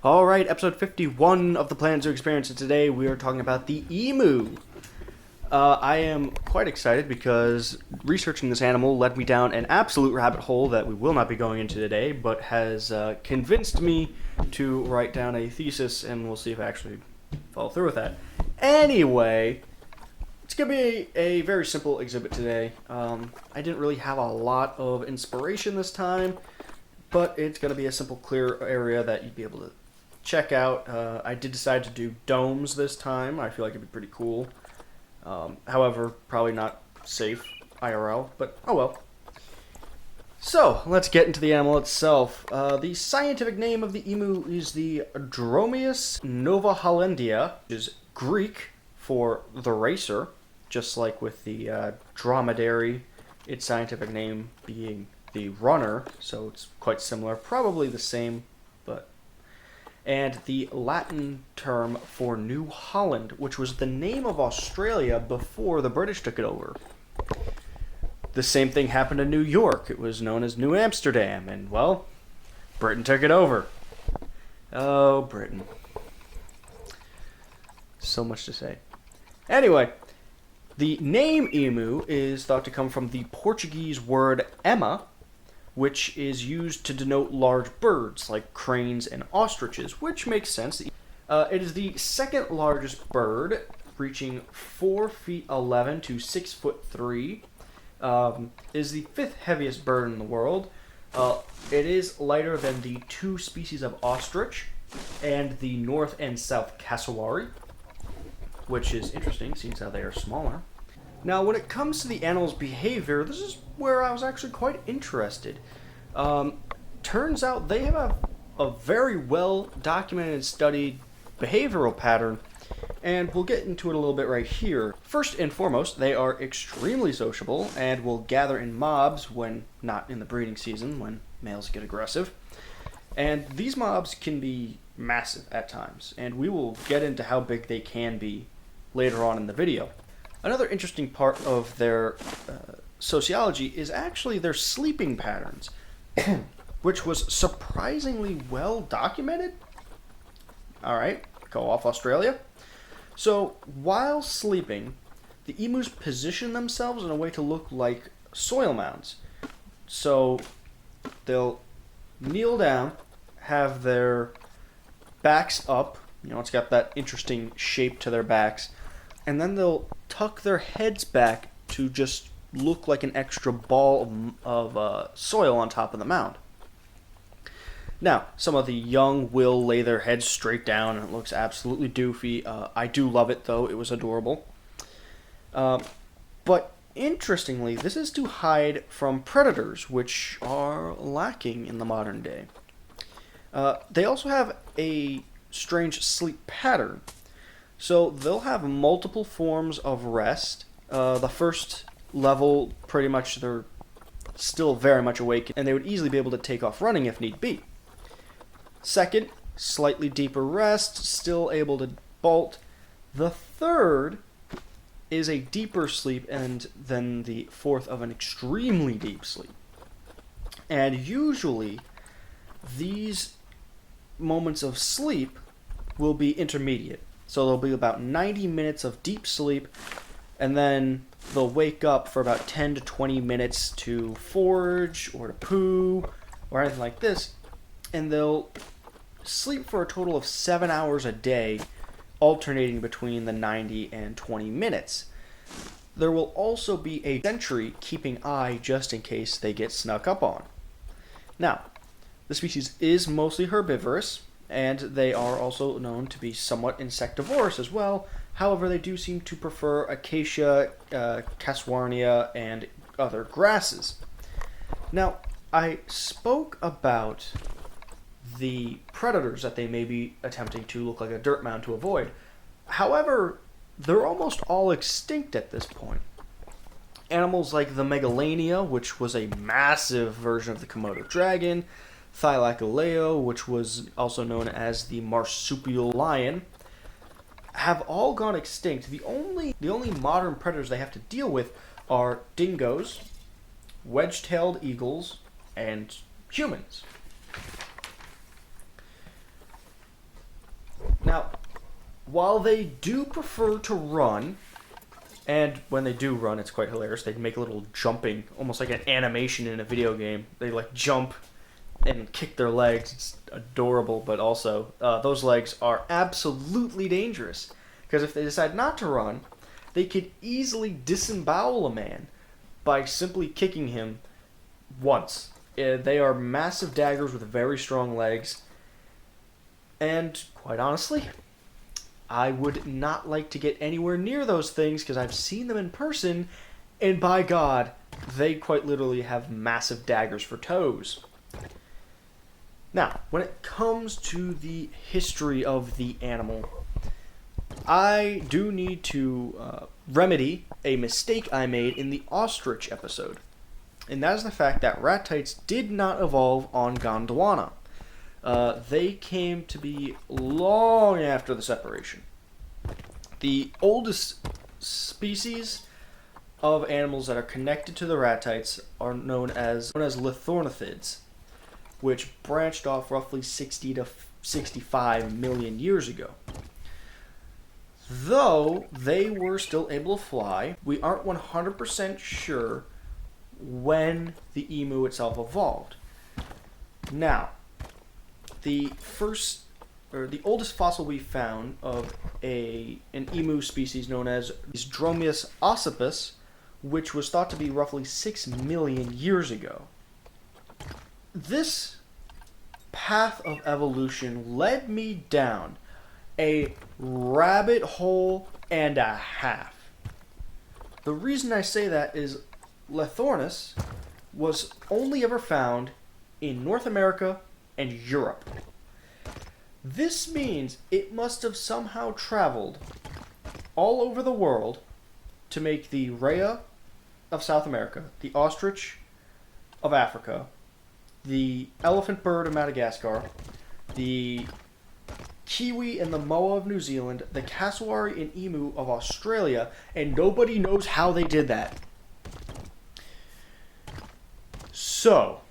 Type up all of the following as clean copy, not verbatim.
Alright, episode 51 of the Plan Zoo Experience, and today we are talking about the emu. I am quite excited because researching this animal led me down an absolute rabbit hole that we will not be going into today, but has convinced me to write down a thesis, and we'll see if I actually follow through with that. Anyway, it's going to be a very simple exhibit today. I didn't really have a lot of inspiration this time, but it's going to be a simple, clear area that you'd be able to check out. I did decide to do domes this time. I feel like it'd be pretty cool. However, probably not safe IRL, but oh well. So, let's get into the animal itself. The scientific name of the emu is the Dromaeus novahollandia, which is Greek for the racer, just like with the dromedary, its scientific name being the runner, so it's quite similar, probably the same, but... And the Latin term for New Holland, which was the name of Australia before the British took it over. The same thing happened in New York. It was known as New Amsterdam, and, well, Britain took it over. Oh, Britain. So much to say. Anyway, the name emu is thought to come from the Portuguese word ema, which is used to denote large birds like cranes and ostriches, which makes sense. It is the second largest bird, reaching 4 feet 11 to 6 foot 3. Is the fifth heaviest bird in the world. It is lighter than the two species of ostrich and the north and south cassowary, which is interesting, seeing how they are smaller. Now, when it comes to the animal's behavior, this is where I was actually quite interested. Turns out they have a very well documented and studied behavioral pattern, and we'll get into it a little bit right here. First and foremost, they are extremely sociable and will gather in mobs when not in the breeding season, when males get aggressive. And these mobs can be massive at times, and we will get into how big they can be later on in the video. Another interesting part of their sociology is actually their sleeping patterns, which was surprisingly well documented. Alright, go off Australia. So, while sleeping, the emus position themselves in a way to look like soil mounds. So, they'll kneel down, have their backs up, it's got that interesting shape to their backs, and then they'll tuck their heads back to just look like an extra ball of soil on top of the mound. Now, some of the young will lay their heads straight down, and it looks absolutely doofy. I do love it, though. It was adorable. But interestingly, this is to hide from predators, which are lacking in the modern day. They also have a strange sleep pattern. So they'll have multiple forms of rest. The first level, pretty much, they're still very much awake, and they would easily be able to take off running if need be. Second, slightly deeper rest, still able to bolt. The third is a deeper sleep, and then the fourth of an extremely deep sleep. And usually, these moments of sleep will be intermediate. So there'll be about 90 minutes of deep sleep, and then they'll wake up for about 10 to 20 minutes to forage or to poo or anything like this, and they'll sleep for a total of 7 hours a day, alternating between the 90 and 20 minutes. There will also be a sentry keeping eye just in case they get snuck up on. Now, the species is mostly herbivorous, and they are also known to be somewhat insectivorous as well. However, they do seem to prefer acacia, caswarnia, and other grasses. Now, I spoke about the predators that they may be attempting to look like a dirt mound to avoid. However, they're almost all extinct at this point. Animals like the Megalania, which was a massive version of the Komodo dragon, Thylacoleo, which was also known as the marsupial lion, have all gone extinct. The only modern predators they have to deal with are dingoes, wedge-tailed eagles, and humans. while they do prefer to run, and when they do run, it's quite hilarious. They make a little jumping, almost like an animation in a video game. They like jump and kick their legs. It's adorable, but also those legs are absolutely dangerous. Because if they decide not to run, they could easily disembowel a man by simply kicking him once. They are massive daggers with very strong legs. And quite honestly, I would not like to get anywhere near those things because I've seen them in person, and by God, they quite literally have massive daggers for toes. Now, when it comes to the history of the animal, I do need to remedy a mistake I made in the ostrich episode. And that is the fact that ratites did not evolve on Gondwana. They came to be long after the separation. The oldest species of animals that are connected to the ratites are known as lithornithids, which branched off roughly 60 to 65 million years ago. Though they were still able to fly, we aren't 100% sure when the emu itself evolved. Now, the oldest fossil we found of an emu species known as Dromaeus ossipus, which was thought to be roughly 6 million years ago. This path of evolution led me down a rabbit hole and a half. The reason I say that is Lithornis was only ever found in North America and Europe. This means it must have somehow traveled all over the world to make the rhea of South America, the ostrich of Africa, the elephant bird of Madagascar, the kiwi and the moa of New Zealand, the cassowary and emu of Australia, and nobody knows how they did that. So,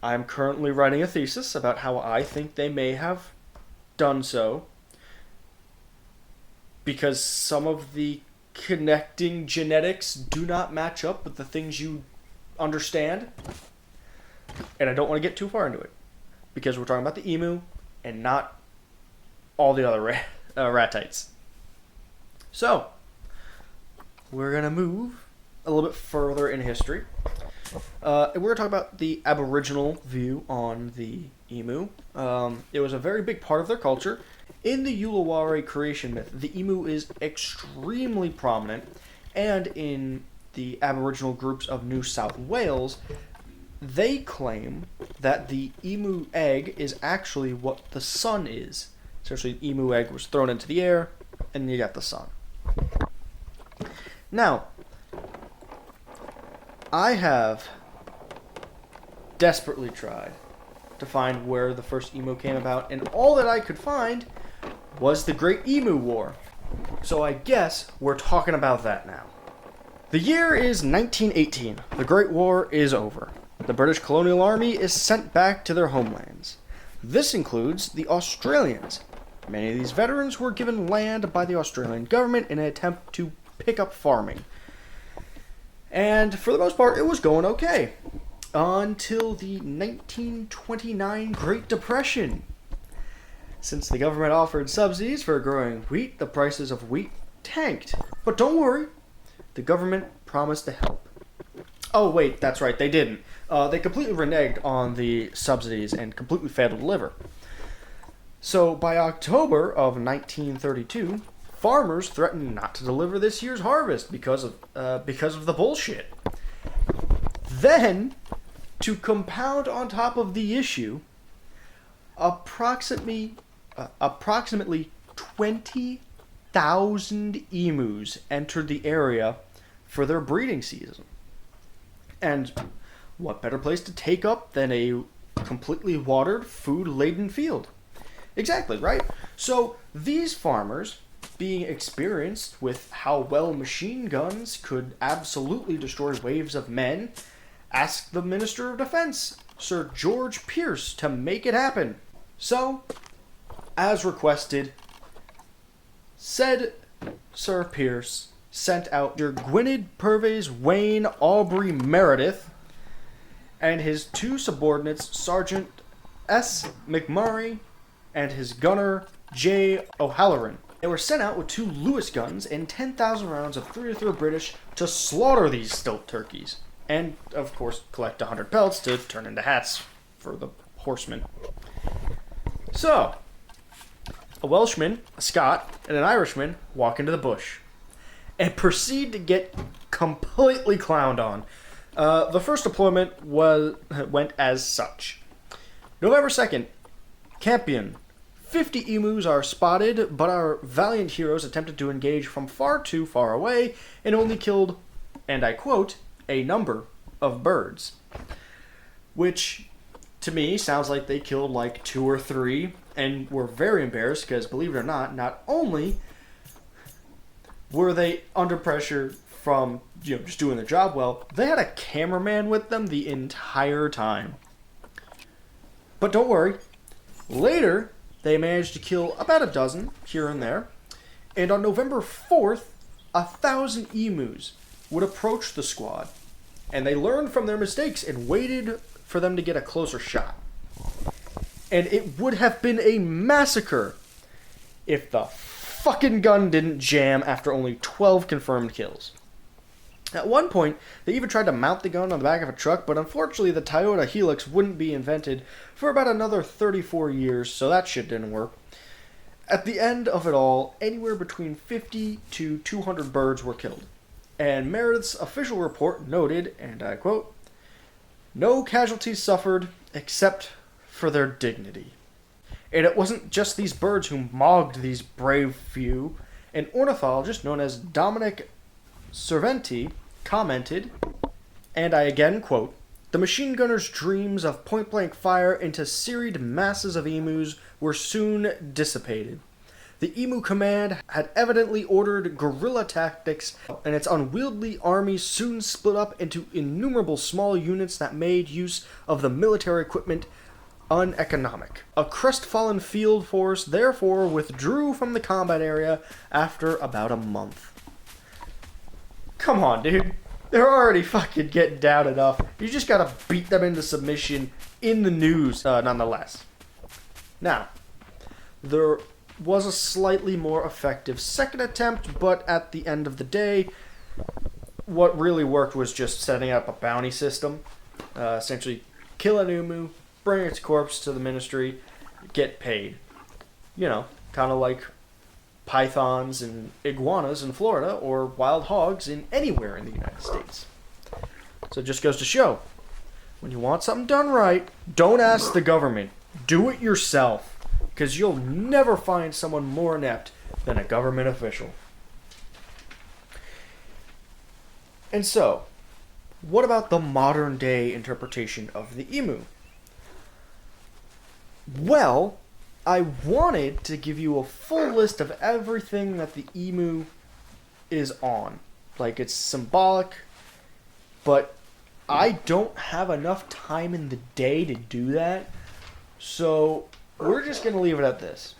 I'm currently writing a thesis about how I think they may have done so, because some of the connecting genetics do not match up with the things you understand, and I don't want to get too far into it, because we're talking about the emu and not all the other ratites. So, we're going to move a little bit further in history. We're going to talk about the Aboriginal view on the emu. It was a very big part of their culture. In the Ulaware creation myth, the emu is extremely prominent, and in the Aboriginal groups of New South Wales, they claim that the emu egg is actually what the sun is. Essentially, the emu egg was thrown into the air, and you got the sun. Now, I have desperately tried to find where the first emu came about, and all that I could find was the Great Emu War. So I guess we're talking about that now. The year is 1918. The Great War is over. The British colonial army is sent back to their homelands. This includes the Australians. Many of these veterans were given land by the Australian government in an attempt to pick up farming. And for the most part, it was going okay. Until the 1929 Great Depression. Since the government offered subsidies for growing wheat, the prices of wheat tanked. But don't worry, the government promised to help. Oh wait, that's right, they didn't. They completely reneged on the subsidies and completely failed to deliver. So by October of 1932, farmers threatened not to deliver this year's harvest because of the bullshit. Then, to compound on top of the issue, approximately 20,000 emus entered the area for their breeding season. And what better place to take up than a completely watered, food-laden field? Exactly, right? So these farmers, being experienced with how well machine guns could absolutely destroy waves of men, asked the Minister of Defense, Sir George Pierce, to make it happen. So, as requested, Said Sir Pierce sent out Sir Gwynedd Purves Wayne Aubrey Meredith and his two subordinates, Sergeant S. McMurray and his gunner, J. O'Halloran. They were sent out with 2 Lewis guns and 10,000 rounds of .303 British to slaughter these stilt turkeys. And, of course, collect 100 pelts to turn into hats for the horsemen. So, a Welshman, a Scot, and an Irishman walk into the bush and proceed to get completely clowned on. The first deployment went as such. November 2nd, Campion. 50 emus are spotted, but our valiant heroes attempted to engage from far too far away and only killed, and I quote, a number of birds. Which, to me, sounds like they killed like 2 or 3 and were very embarrassed because, believe it or not only were they under pressure from just doing their job well, they had a cameraman with them the entire time. But don't worry, later they managed to kill about a dozen here and there, and on November 4th, 1,000 emus would approach the squad, and they learned from their mistakes and waited for them to get a closer shot. And it would have been a massacre if the fucking gun didn't jam after only 12 confirmed kills. At one point, they even tried to mount the gun on the back of a truck, but unfortunately the Toyota Helix wouldn't be invented for about another 34 years, so that shit didn't work. At the end of it all, anywhere between 50 to 200 birds were killed. And Meredith's official report noted, and I quote, "No casualties suffered except for their dignity." And it wasn't just these birds who mogged these brave few. An ornithologist known as Dominic Cerventi commented, and I again quote, "The machine gunner's dreams of point-blank fire into serried masses of emus were soon dissipated. The Emu Command had evidently ordered guerrilla tactics, and its unwieldy army soon split up into innumerable small units that made use of the military equipment uneconomic. A crestfallen field force therefore withdrew from the combat area after about a month." Come on, dude. They're already fucking getting down enough. You just gotta beat them into submission in the news, nonetheless. Now, there was a slightly more effective second attempt, but at the end of the day, what really worked was just setting up a bounty system. Essentially, kill an emu, bring its corpse to the ministry, get paid. Kind of like pythons and iguanas in Florida or wild hogs in anywhere in the United States. So it just goes to show, when you want something done right, don't ask the government. Do it yourself, because you'll never find someone more inept than a government official. And so, what about the modern day interpretation of the emu? Well, I wanted to give you a full list of everything that the emu is on. Like, it's symbolic, but I don't have enough time in the day to do that. So, we're just going to leave it at this.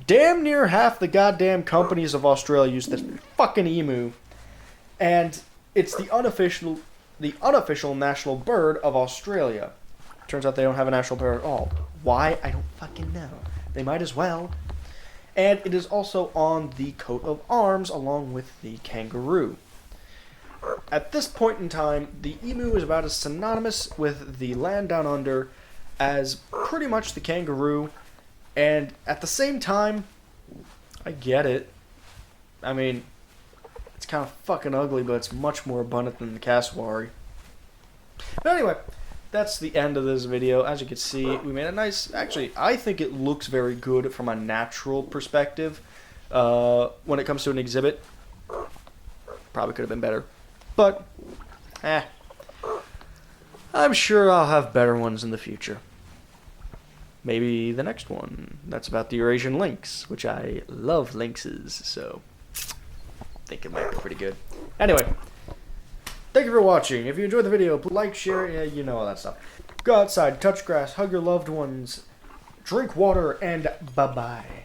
Damn near half the goddamn companies of Australia use this fucking emu, and it's the unofficial national bird of Australia. Turns out they don't have a national bird at all. Why? I don't fucking know. They might as well. And it is also on the coat of arms along with the kangaroo. At this point in time, the emu is about as synonymous with the land down under as pretty much the kangaroo. And at the same time, I get it. I mean, it's kind of fucking ugly, but it's much more abundant than the cassowary. But anyway, that's the end of this video. As you can see, we made a nice... Actually, I think it looks very good from a natural perspective. When it comes to an exhibit, probably could have been better. But, I'm sure I'll have better ones in the future. Maybe the next one. That's about the Eurasian lynx, which I love lynxes, so I think it might be pretty good. Anyway, thank you for watching. If you enjoyed the video, please like, share, you know all that stuff. Go outside, touch grass, hug your loved ones, drink water, and bye-bye.